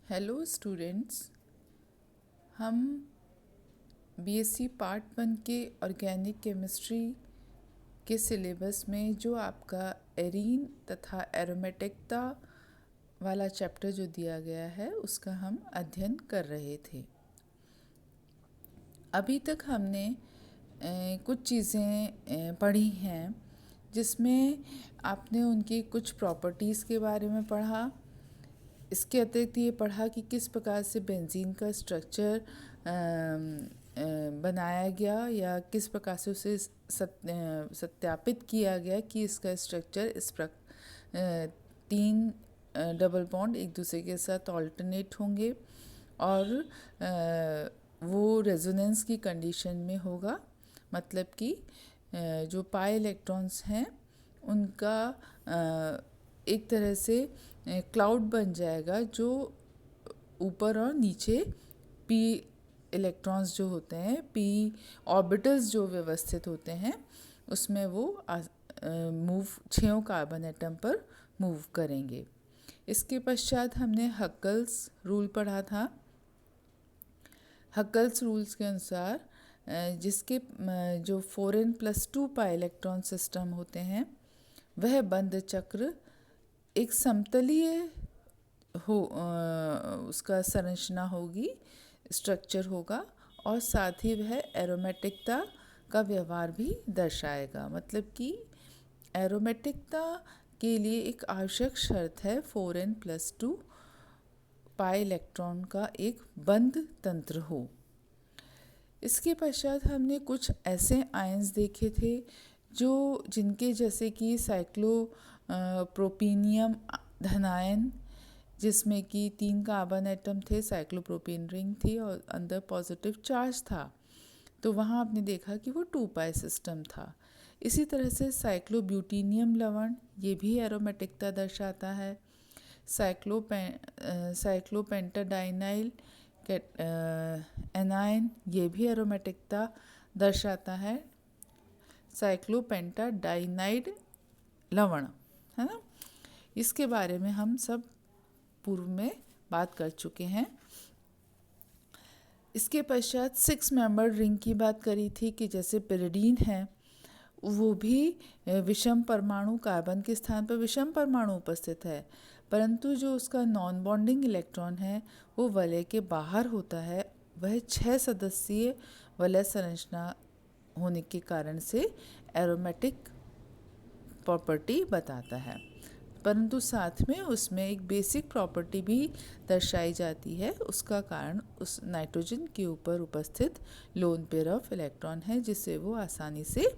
Hello students, हम BSc part 1 के organic chemistry के सिलेबस में जो आपका एरीन तथा एरोमेटिकता वाला चैप्टर जो दिया गया है उसका हम अध्ययन कर रहे थे। अभी तक हमने कुछ चीज़ें पढ़ी हैं जिसमें आपने उनकी कुछ प्रॉपर्टीज़ के बारे में पढ़ा। इसके अतिरिक्त ये पढ़ा कि किस प्रकार से बेंजीन का स्ट्रक्चर बनाया गया या किस प्रकार से उसे सत्यापित किया गया कि इसका स्ट्रक्चर तीन डबल बॉन्ड एक दूसरे के साथ ऑल्टरनेट होंगे और वो रेजोनेंस की कंडीशन में होगा। मतलब कि जो पाई इलेक्ट्रॉन्स हैं उनका एक तरह से क्लाउड बन जाएगा जो ऊपर और नीचे पी इलेक्ट्रॉन्स जो होते हैं, पी ऑर्बिटल्स जो व्यवस्थित होते हैं उसमें वो मूव 6 कार्बन एटम पर मूव करेंगे। इसके पश्चात हमने हक्कल्स रूल पढ़ा था। हक्कल्स रूल्स के अनुसार जिसके जो 4n+2 पाई इलेक्ट्रॉन सिस्टम होते हैं वह बंद चक्र एक समतलीय उसका संरचना होगी, स्ट्रक्चर होगा और साथ ही वह एरोमेटिकता का व्यवहार भी दर्शाएगा। मतलब कि एरोमेटिकता के लिए एक आवश्यक शर्त है 4n+2 पाई इलेक्ट्रॉन का एक बंद तंत्र हो। इसके पश्चात हमने कुछ ऐसे आयंस देखे थे जिनके जैसे कि साइक्लोप्रोपीनियम धनायन, जिसमें कि 3 कार्बन एटम थे, साइक्लोप्रोपीन रिंग थी और अंदर पॉजिटिव चार्ज था, तो वहाँ आपने देखा कि वो 2 पाई सिस्टम था। इसी तरह से साइक्लोब्यूटेनियम लवण, ये भी एरोमेटिकता दर्शाता है। साइक्लोपेंटाडाइनाइल एनायन, ये भी एरोमेटिकता दर्शाता है। साइक्लोपेंटाडाइनाइड लवण, है ना, इसके बारे में हम सब पूर्व में बात कर चुके हैं। इसके पश्चात 6 मेंबर रिंग की बात करी थी कि जैसे पिरिडीन है वो भी विषम परमाणु, कार्बन के स्थान पर विषम परमाणु उपस्थित है, परंतु जो उसका नॉन बॉन्डिंग इलेक्ट्रॉन है वो वलय के बाहर होता है। वह 6 सदस्यीय वलय संरचना होने के कारण से एरोमेटिक प्रॉपर्टी बताता है, परंतु साथ में उसमें एक बेसिक प्रॉपर्टी भी दर्शाई जाती है। उसका कारण उस नाइट्रोजन के ऊपर उपस्थित लोन पेयर ऑफ इलेक्ट्रॉन है जिसे वो आसानी से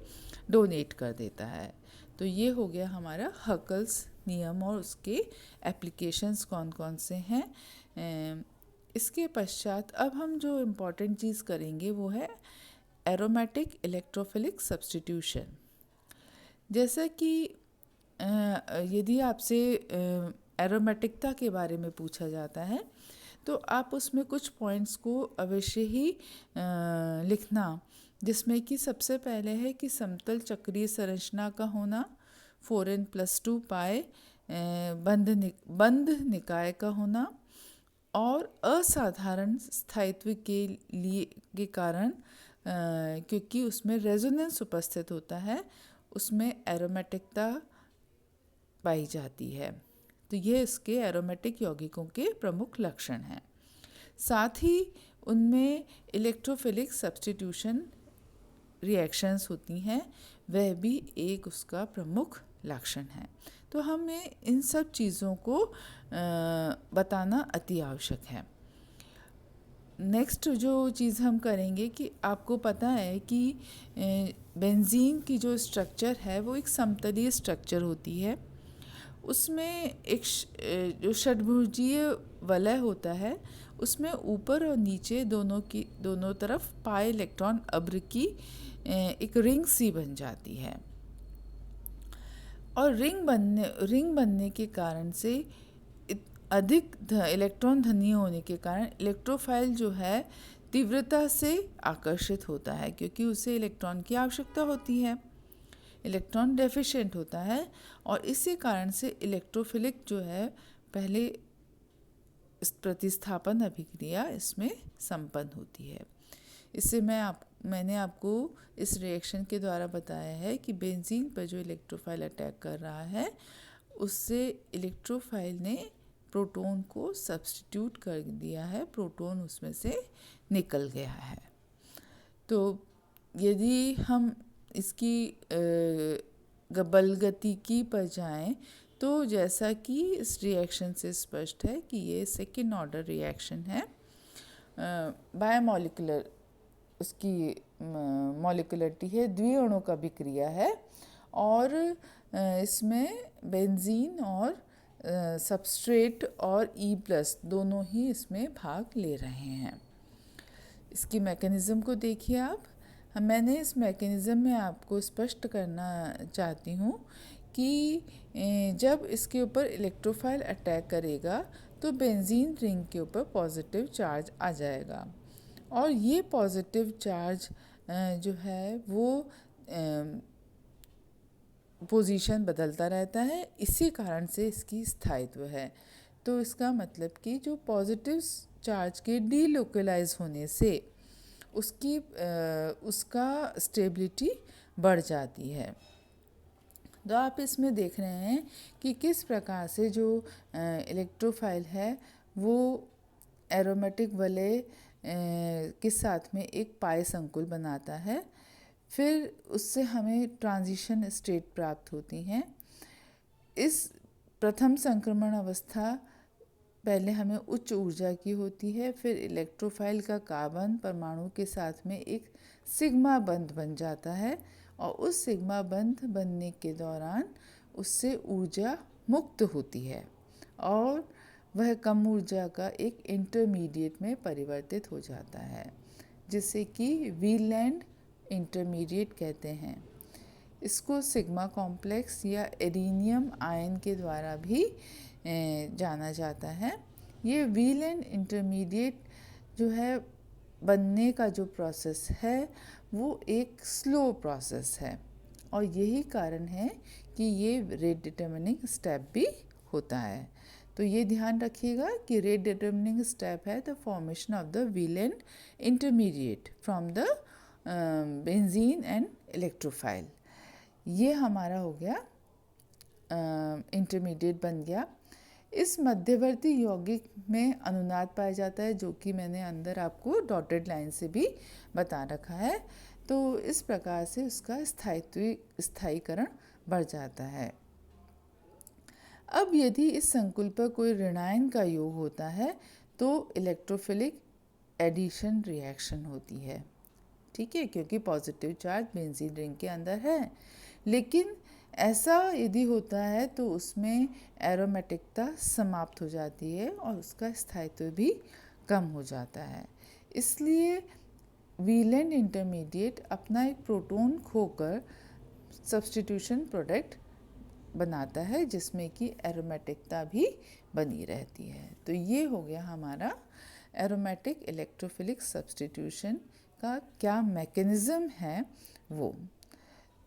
डोनेट कर देता है। तो ये हो गया हमारा हकल्स नियम और उसके एप्लीकेशंस कौन कौन से हैं। इसके पश्चात अब हम जो इम्पोर्टेंट चीज़ करेंगे वो है एरोमेटिक इलेक्ट्रोफिलिक सब्स्टिट्यूशन। जैसा कि यदि आपसे एरोमेटिकता के बारे में पूछा जाता है तो आप उसमें कुछ पॉइंट्स को अवश्य ही लिखना, जिसमें कि सबसे पहले है कि समतल चक्रीय संरचना का होना, 4n+2 पाई बंध निकाय का होना और असाधारण स्थायित्व के कारण क्योंकि उसमें रेजोनेंस उपस्थित होता है उसमें एरोमेटिकता पाई जाती है। तो ये इसके एरोमेटिक यौगिकों के प्रमुख लक्षण हैं। साथ ही उनमें इलेक्ट्रोफिलिक सब्स्टिट्यूशन रिएक्शंस होती हैं, वह भी एक उसका प्रमुख लक्षण है। तो हमें इन सब चीज़ों को बताना अति आवश्यक है। नेक्स्ट जो चीज़ हम करेंगे कि आपको पता है कि बेंजीन की जो स्ट्रक्चर है वो एक समतलीय स्ट्रक्चर होती है। उसमें एक जो षड्भुजीय वलय होता है उसमें ऊपर और नीचे दोनों तरफ पाई इलेक्ट्रॉन अब्र की एक रिंग सी बन जाती है और रिंग बनने के कारण से अधिक इलेक्ट्रॉन धनी होने के कारण इलेक्ट्रोफाइल जो है तीव्रता से आकर्षित होता है क्योंकि उसे इलेक्ट्रॉन की आवश्यकता होती है, इलेक्ट्रॉन डेफिशिएंट होता है और इसी कारण से इलेक्ट्रोफिलिक जो है पहले प्रतिस्थापन अभिक्रिया इसमें संपन्न होती है। इससे मैंने आपको इस रिएक्शन के द्वारा बताया है कि बेंजीन पर जो इलेक्ट्रोफाइल अटैक कर रहा है उससे इलेक्ट्रोफाइल ने प्रोटॉन को सब्स्टिट्यूट कर दिया है, प्रोटॉन उसमें से निकल गया है। तो यदि हम इसकी बलगतिकी पर जाएं तो जैसा कि इस रिएक्शन से स्पष्ट है कि ये सेकेंड ऑर्डर रिएक्शन है। बायोमोलिकुलर उसकी मॉलिकुलरिटी है, द्विअणु अभिक्रिया है और इसमें बेंजीन और सबस्ट्रेट और E+ दोनों ही इसमें भाग ले रहे हैं। इसकी मैकेनिज़्म को देखिए आप। मैंने इस मैकेनिज़्म में आपको स्पष्ट करना चाहती हूँ कि जब इसके ऊपर इलेक्ट्रोफाइल अटैक करेगा तो बेंजीन रिंग के ऊपर पॉजिटिव चार्ज आ जाएगा और ये पॉजिटिव चार्ज जो है वो पोजीशन बदलता रहता है, इसी कारण से इसकी स्थायित्व है। तो इसका मतलब कि जो पॉजिटिव चार्ज के डीलोकलाइज होने से उसका स्टेबिलिटी बढ़ जाती है। तो आप इसमें देख रहे हैं कि किस प्रकार से जो इलेक्ट्रोफाइल है वो एरोमेटिक वलय के साथ में एक पाई संकुल बनाता है, फिर उससे हमें ट्रांजिशन स्टेट प्राप्त होती हैं। इस प्रथम संक्रमण अवस्था पहले हमें उच्च ऊर्जा की होती है, फिर इलेक्ट्रोफाइल का कार्बन परमाणु के साथ में एक सिग्मा बंध बन जाता है और उस सिग्मा बंध बनने के दौरान उससे ऊर्जा मुक्त होती है और वह कम ऊर्जा का एक इंटरमीडिएट में परिवर्तित हो जाता है, जिसे कि वीलैंड इंटरमीडिएट कहते हैं। इसको सिग्मा कॉम्प्लेक्स या एरिनियम आयन के द्वारा भी जाना जाता है। ये वीलैंड इंटरमीडिएट जो है बनने का जो प्रोसेस है वो एक स्लो प्रोसेस है और यही कारण है कि ये रेट डिटर्मिनिंग स्टेप भी होता है। तो ये ध्यान रखिएगा कि रेट डिटर्मिनिंग स्टेप है the formation of the Wheland intermediate from the benzene and electrophile. ये हमारा हो गया इंटरमीडिएट बन गया। इस मध्यवर्ती यौगिक में अनुनाद पाया जाता है, जो कि मैंने अंदर आपको डॉटेड लाइन से भी बता रखा है। तो इस प्रकार से उसका स्थायीकरण बढ़ जाता है। अब यदि इस संकुल पर कोई ऋणायन का योग होता है तो इलेक्ट्रोफिलिक एडिशन रिएक्शन होती है, ठीक है, क्योंकि पॉजिटिव चार्ज बेंजीन रिंग के अंदर है। लेकिन ऐसा यदि होता है तो उसमें एरोमेटिकता समाप्त हो जाती है और उसका स्थायित्व भी कम हो जाता है। इसलिए वीलैंड इंटरमीडिएट अपना एक प्रोटॉन खोकर सब्स्टिट्यूशन प्रोडक्ट बनाता है, जिसमें कि एरोमेटिकता भी बनी रहती है। तो ये हो गया हमारा एरोमेटिक इलेक्ट्रोफिलिक सब्स्टिट्यूशन का क्या मैकेनिज़्म है वो।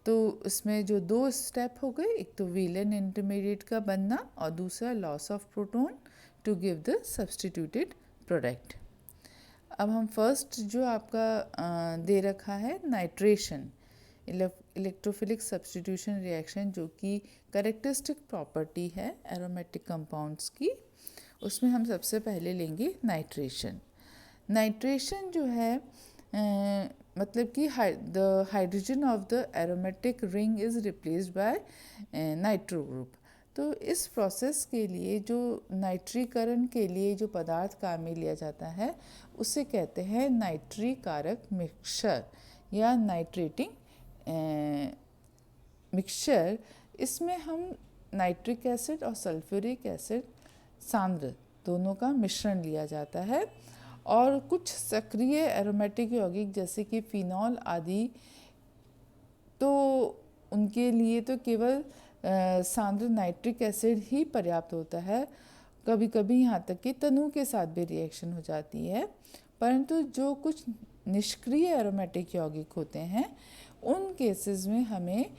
तो इसमें जो दो स्टेप हो गए, एक तो वीलैंड इंटरमीडिएट का बनना और दूसरा loss of proton to give the substituted product. अब हम फर्स्ट जो आपका दे रखा है नाइट्रेशन, इलेक्ट्रोफिलिक सब्स्टिट्यूशन रिएक्शन, जो कि कैरेक्टरिस्टिक प्रॉपर्टी है एरोमेटिक कंपाउंड्स की, उसमें हम सबसे पहले लेंगे नाइट्रेशन। नाइट्रेशन जो है मतलब कि the hydrogen of the aromatic ring is replaced by nitro group. तो इस प्रोसेस के लिए जो नाइट्रीकरण के लिए जो पदार्थ काम में लिया जाता है उसे कहते हैं नाइट्रीकारक मिक्सचर या नाइट्रेटिंग मिक्सचर। इसमें हम नाइट्रिक एसिड और सल्फ्यूरिक एसिड सांद्र दोनों का मिश्रण लिया जाता है और कुछ सक्रिय एरोमेटिक यौगिक जैसे कि फिनॉल आदि, तो उनके लिए तो केवल सांद्र नाइट्रिक एसिड ही पर्याप्त होता है। कभी कभी यहाँ तक कि तनु के साथ भी रिएक्शन हो जाती है, परंतु जो कुछ निष्क्रिय एरोमेटिक यौगिक होते हैं उन केसेस में हमें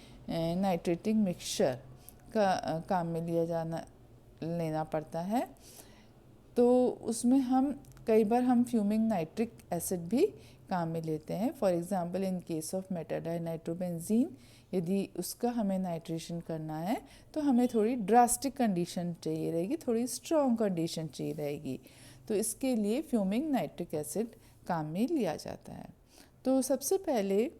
नाइट्रेटिंग मिक्सचर का काम में लेना पड़ता है। तो उसमें हम कई बार हम फ्यूमिंग नाइट्रिक एसिड भी काम में लेते हैं। For example in case of metadinitrobenzene, यदि उसका हमें नाइट्रेशन करना है तो हमें थोड़ी ड्रास्टिक कंडीशन चाहिए रहेगी, थोड़ी स्ट्रॉन्ग कंडीशन चाहिए रहेगी, तो इसके लिए फ्यूमिंग नाइट्रिक एसिड काम में लिया जाता है। तो सबसे पहले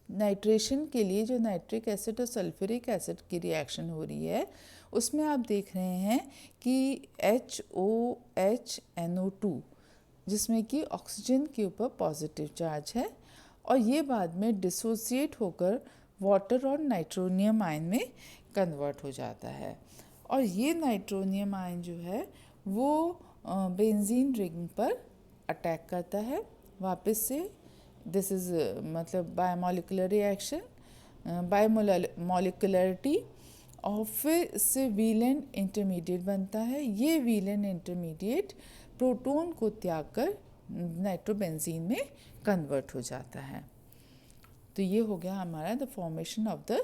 नाइट्रेशन के लिए जो नाइट्रिक एसिड और सल्फ्यूरिक एसिड की रिएक्शन हो रही है उसमें आप देख रहे हैं कि HOHNO2 जिसमें कि ऑक्सीजन के ऊपर पॉजिटिव चार्ज है और ये बाद में डिसोसिएट होकर वाटर और नाइट्रोनियम आयन में कन्वर्ट हो जाता है। और ये नाइट्रोनियम आयन जो है वो बेंजीन रिंग पर अटैक करता है वापस से। दिस इज़ मतलब बायोमोलिकुलर रिएक्शन, बायोमोलिकुलरिटी, और फिर इससे व्हीलेंट इंटरमीडिएट बनता है। ये व्हीलेंट इंटरमीडिएट प्रोटॉन को त्याग कर नाइट्रोबेंजीन में कन्वर्ट हो जाता है। तो ये हो गया हमारा the formation of the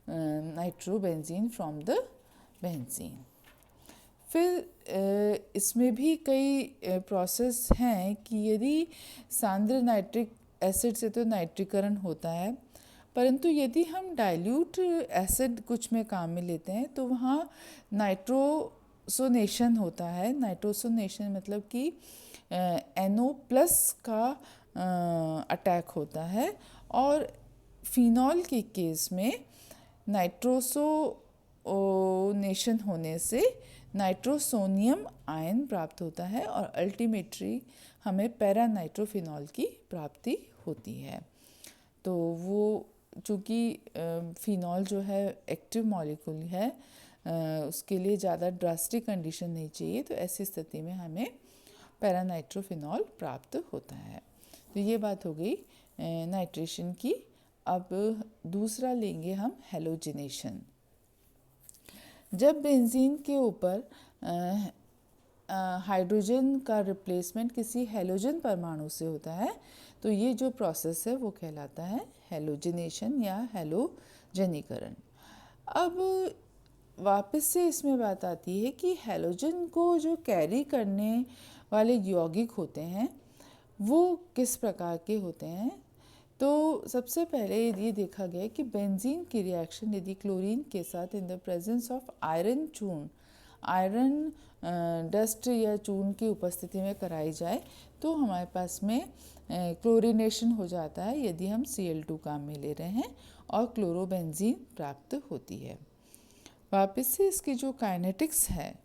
nitrobenzene from the benzene. फिर इसमें भी कई प्रोसेस हैं कि यदि सांद्र नाइट्रिक एसिड से तो नाइट्रीकरण होता है, परंतु यदि हम डाइल्यूट एसिड कुछ में काम में लेते हैं तो वहाँ नाइट्रोसोनेशन होता है। नाइट्रोसोनेशन मतलब कि NO प्लस का अटैक होता है और फिनॉल के केस में नाइट्रोसोनेशन होने से नाइट्रोसोनियम आयन प्राप्त होता है और अल्टीमेटली हमें पैरानाइट्रोफिनॉल की प्राप्ति होती है। तो वो चूँकि फिनॉल जो है एक्टिव मॉलिक्यूल है, उसके लिए ज़्यादा ड्रास्टिक कंडीशन नहीं चाहिए, तो ऐसी स्थिति में हमें पैरानाइट्रोफिनॉल प्राप्त होता है। तो ये बात हो गई नाइट्रेशन की। अब दूसरा लेंगे हम हेलोजिनेशन। जब बेंजीन के ऊपर हाइड्रोजन का रिप्लेसमेंट किसी हेलोजन परमाणु से होता है तो ये जो प्रोसेस है वो कहलाता है हेलोजिनेशन या हेलोजनीकरण। अब वापस से इसमें बात आती है कि हेलोजन को जो कैरी करने वाले यौगिक होते हैं वो किस प्रकार के होते हैं। तो सबसे पहले ये देखा गया कि बेंजीन की रिएक्शन यदि क्लोरीन के साथ in the presence of iron चूर्ण, आयरन डस्ट या चूर्ण की उपस्थिति में कराई जाए तो हमारे पास में क्लोरीनेशन हो जाता है यदि हम Cl2 काम में ले रहे हैं और क्लोरोबेंजीन प्राप्त होती है। वापस से इसकी जो काइनेटिक्स है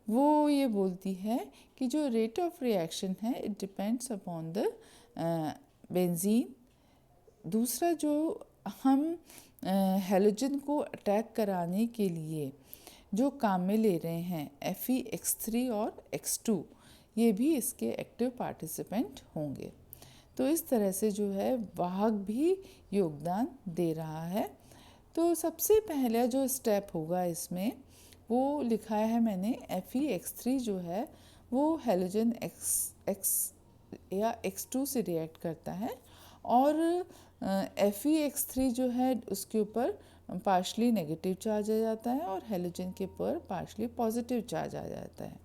वो ये बोलती है कि जो रेट ऑफ रिएक्शन है it depends upon the benzene. दूसरा जो हम हेलोजन को अटैक कराने के लिए जो काम में ले रहे हैं Fe(X3) और X2, ये भी इसके एक्टिव पार्टिसिपेंट होंगे। तो इस तरह से जो है वाहक भी योगदान दे रहा है। तो सबसे पहला जो स्टेप होगा इसमें वो लिखा है मैंने, Fe(X3) जो है वो हेलोजन X या X2 से रिएक्ट करता है और Fe(X3) जो है उसके ऊपर पार्शली नेगेटिव चार्ज आ जाता है और हेलोजन के ऊपर पार्शली पॉजिटिव चार्ज आ जाता है,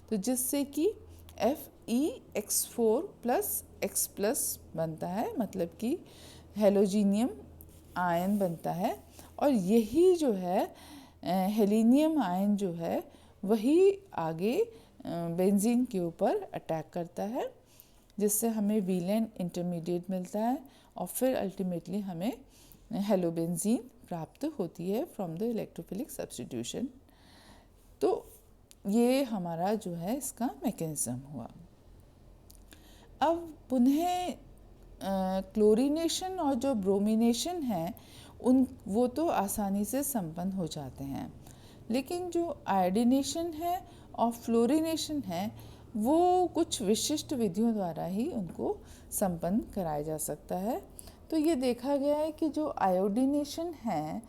तो जिससे कि Fe(X4) प्लस X प्लस बनता है, मतलब कि हेलोजीनियम आयन बनता है। और यही जो है हेलीनियम आयन जो है वही आगे बेंजीन के ऊपर अटैक करता है, जिससे हमें व्हीलेंट इंटरमीडिएट मिलता है और फिर अल्टीमेटली हमें हेलोबेंजीन प्राप्त होती है फ्रॉम द इलेक्ट्रोफिलिक सब्स्टिट्यूशन। तो ये हमारा जो है इसका मैकेनिज्म हुआ। अब पुनः क्लोरीनेशन और जो ब्रोमिनेशन है वो तो आसानी से संपन्न हो जाते हैं, लेकिन जो आयोडीनेशन है और फ्लोरीनेशन है वो कुछ विशिष्ट विधियों द्वारा ही उनको संपन्न कराया जा सकता है। तो ये देखा गया है कि जो आयोडीनेशन है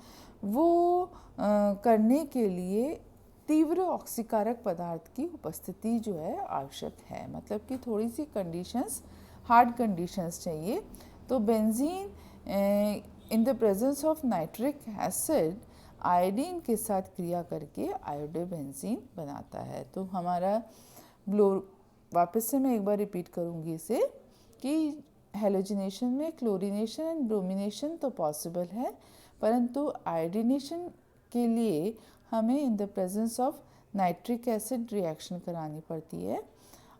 वो करने के लिए तीव्र ऑक्सीकारक पदार्थ की उपस्थिति जो है आवश्यक है, मतलब कि थोड़ी सी कंडीशंस, हार्ड कंडीशंस चाहिए। तो benzene in the presence of nitric acid iodine के साथ क्रिया करके आयोडोबेंजीन बनाता है। तो हमारा वापस से मैं एक बार रिपीट करूँगी इसे कि हेलोजिनेशन में क्लोरीनेशन एंड ब्रोमिनेशन तो पॉसिबल है, परंतु आयोडीनेशन के लिए हमें in the presence of nitric acid reaction करानी पड़ती है।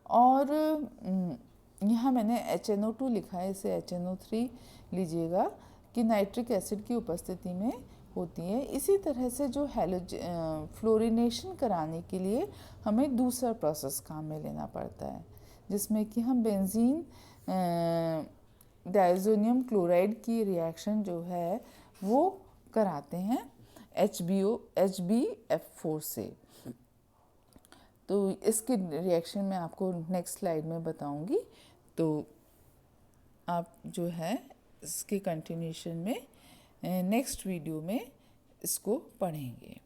और यहाँ मैंने HNO2 लिखा है, इसे HNO3 लीजिएगा कि नाइट्रिक एसिड की उपस्थिति में होती है। इसी तरह से जो फ्लोरिनेशन कराने के लिए हमें दूसरा प्रोसेस काम में लेना पड़ता है, जिसमें कि हम बेंजीन डायज़ोनियम क्लोराइड की रिएक्शन जो है वो कराते हैं HbF4 से। तो इसकी रिएक्शन मैं आपको नेक्स्ट स्लाइड में बताऊंगी। तो आप जो है इसके कंटिन्यूशन में नेक्स्ट वीडियो में इसको पढ़ेंगे।